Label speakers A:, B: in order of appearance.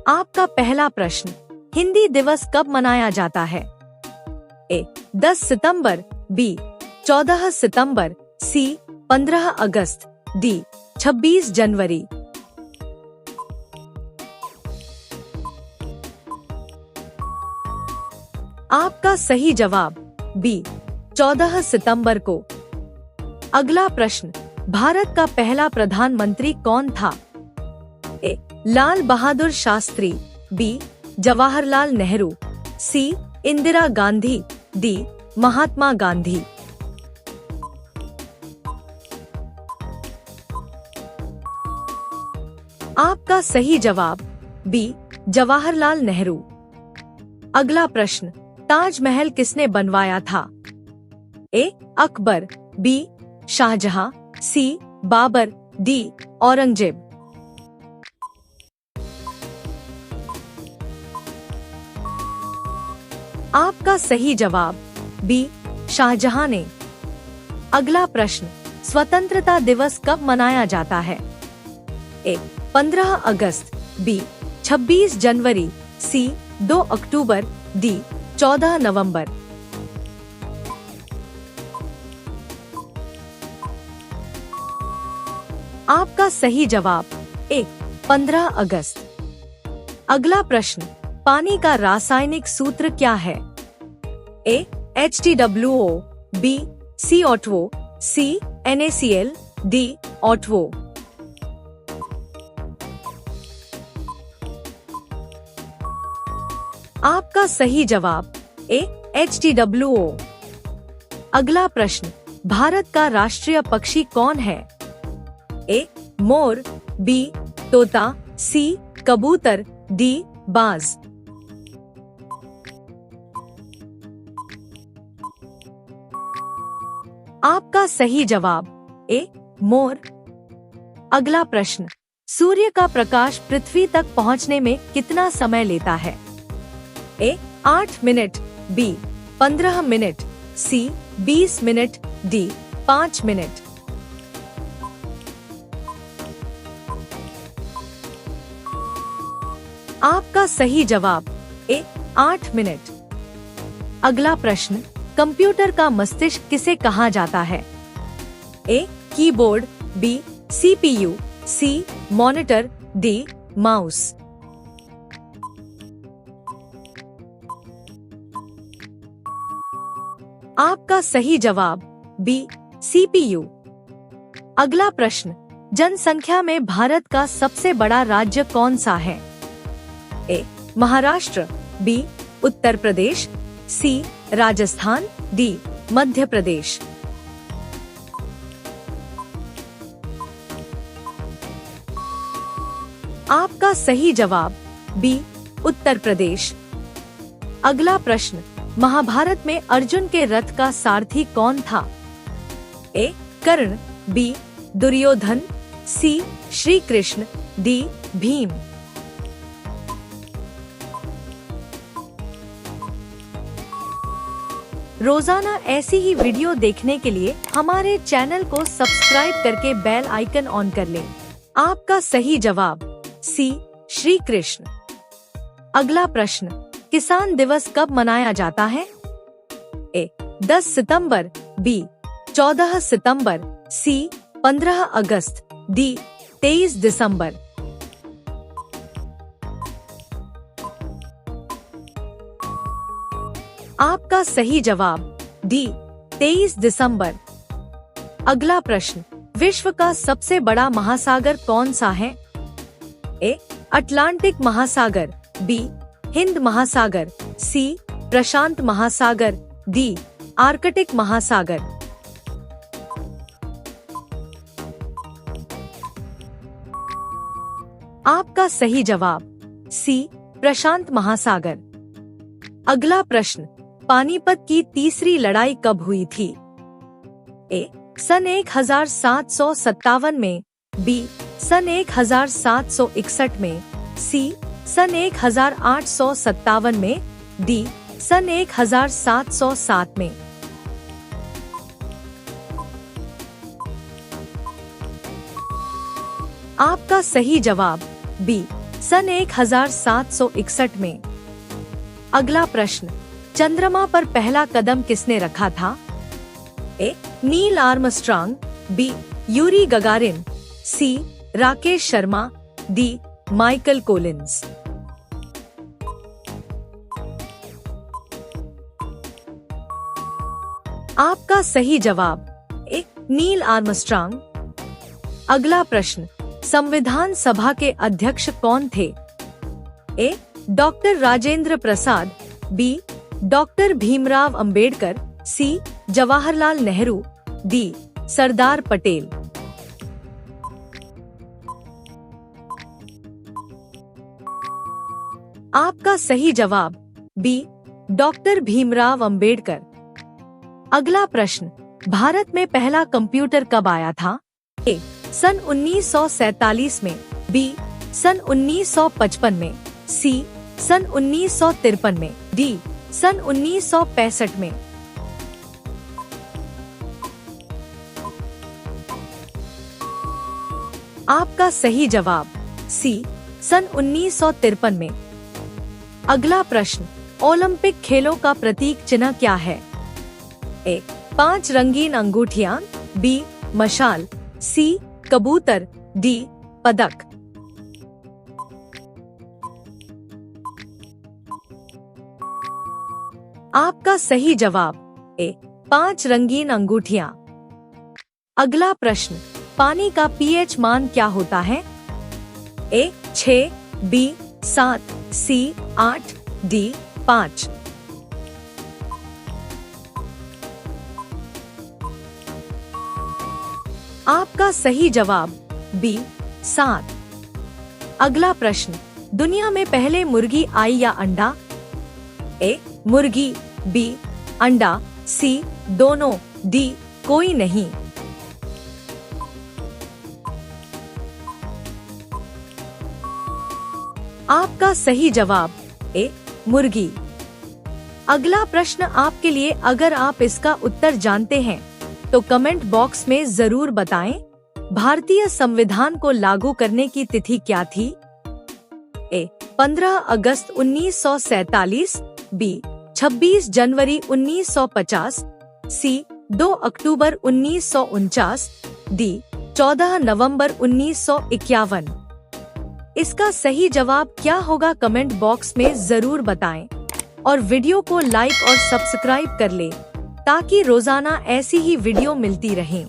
A: आपका पहला प्रश्न, हिंदी दिवस कब मनाया जाता है? ए 10 सितंबर, बी 14 सितंबर, सी 15 अगस्त, डी 26 जनवरी। आपका सही जवाब बी 14 सितंबर को। अगला प्रश्न, भारत का पहला प्रधानमंत्री कौन था? ए लाल बहादुर शास्त्री, बी जवाहरलाल नेहरू, सी इंदिरा गांधी, डी महात्मा गांधी। आपका सही जवाब बी जवाहरलाल नेहरू। अगला प्रश्न, ताजमहल किसने बनवाया था? ए अकबर, बी शाहजहां, सी बाबर, डी औरंगजेब। आपका सही जवाब बी शाहजहां ने। अगला प्रश्न, स्वतंत्रता दिवस कब मनाया जाता है? ए 15 अगस्त, बी 26 जनवरी, सी 2 अक्टूबर, डी 14 नवंबर। आपका सही जवाब ए 15 अगस्त। अगला प्रश्न, पानी का रासायनिक सूत्र क्या है? ए H2O, बी CO2, सी NaCl, डी O2। आपका सही जवाब ए H2O। अगला प्रश्न, भारत का राष्ट्रीय पक्षी कौन है? ए मोर, बी तोता, सी कबूतर, डी बाज। आपका सही जवाब ए मोर। अगला प्रश्न, सूर्य का प्रकाश पृथ्वी तक पहुंचने में कितना समय लेता है? ए 8 मिनट, बी 15 मिनट, सी 20 मिनट, डी 5 मिनट। आपका सही जवाब ए 8 मिनट। अगला प्रश्न, कंप्यूटर का मस्तिष्क किसे कहा जाता है? A keyboard, B CPU, C monitor, D mouse. आपका सही जवाब बी CPU। अगला प्रश्न, जनसंख्या में भारत का सबसे बड़ा राज्य कौन सा है? ए महाराष्ट्र, बी उत्तर प्रदेश, सी राजस्थान, डी मध्य प्रदेश। आपका सही जवाब बी उत्तर प्रदेश। अगला प्रश्न, महाभारत में अर्जुन के रथ का सारथी कौन था? ए कर्ण, बी दुर्योधन, सी श्री कृष्ण, डी भीम। रोजाना ऐसी ही वीडियो देखने के लिए हमारे चैनल को सब्सक्राइब करके बेल आइकन ऑन कर लें। आपका सही जवाब सी श्री कृष्ण। अगला प्रश्न, किसान दिवस कब मनाया जाता है? ए 10 सितंबर, बी 14 सितंबर, सी 15 अगस्त, डी 23 दिसंबर। आपका सही जवाब डी 23 दिसंबर। अगला प्रश्न, विश्व का सबसे बड़ा महासागर कौन सा है? ए अटलांटिक महासागर, बी हिंद महासागर, सी प्रशांत महासागर, डी आर्कटिक महासागर। आपका सही जवाब सी प्रशांत महासागर। अगला प्रश्न, पानीपत की तीसरी लड़ाई कब हुई थी? ए सन 1757 में, बी सन 1761 में, सी सन 1857 में, डी सन 1707 में। आपका सही जवाब बी सन 1761 में। अगला प्रश्न, चंद्रमा पर पहला कदम किसने रखा था? A. Neil Armstrong, B. Yuri Gagarin, C. Rakesh Sharma, D. Michael Collins. आपका सही जवाब ए. Neil Armstrong. अगला प्रश्न, संविधान सभा के अध्यक्ष कौन थे? ए. Doctor Rajendra Prasad, B. Doctor Bhimrao Ambedkar, सी. जवाहरलाल नेहरू, डी. सरदार पटेल। आपका सही जवाब बी. डॉक्टर भीमराव अंबेडकर। अगला प्रश्न, भारत में पहला कंप्यूटर कब आया था? ए. सन 1947 में, बी. सन 1955 में, सी. सन 1953 में, डी. सन 1965 में। आपका सही जवाब सी. सन 1953 में। अगला प्रश्न, ओलंपिक खेलों का प्रतीक चिन्ह क्या है? ए. 5 रंगीन अंगूठियां, बी. मशाल, सी. कबूतर, डी. पदक। आपका सही जवाब ए. 5 रंगीन अंगूठियां। अगला प्रश्न, पानी का पीएच मान क्या होता है? ए. 6, बी. 7, सी. 8, डी. 5। आपका सही जवाब बी. 7। अगला प्रश्न, दुनिया में पहले मुर्गी आई या अंडा? ए. मुर्गी, बी. अंडा, सी. दोनों, डी. कोई नहीं। आपका सही जवाब ए. मुर्गी। अगला प्रश्न आपके लिए, अगर आप इसका उत्तर जानते हैं तो कमेंट बॉक्स में जरूर बताएं। भारतीय संविधान को लागू करने की तिथि क्या थी? ए. 15 अगस्त 1947, बी. 26 जनवरी 1950, सी. 2 अक्टूबर 1949, डी. 14 नवंबर 1951। इसका सही जवाब क्या होगा कमेंट बॉक्स में जरूर बताएं और वीडियो को लाइक और सब्सक्राइब कर लें ताकि रोजाना ऐसी ही वीडियो मिलती रहें।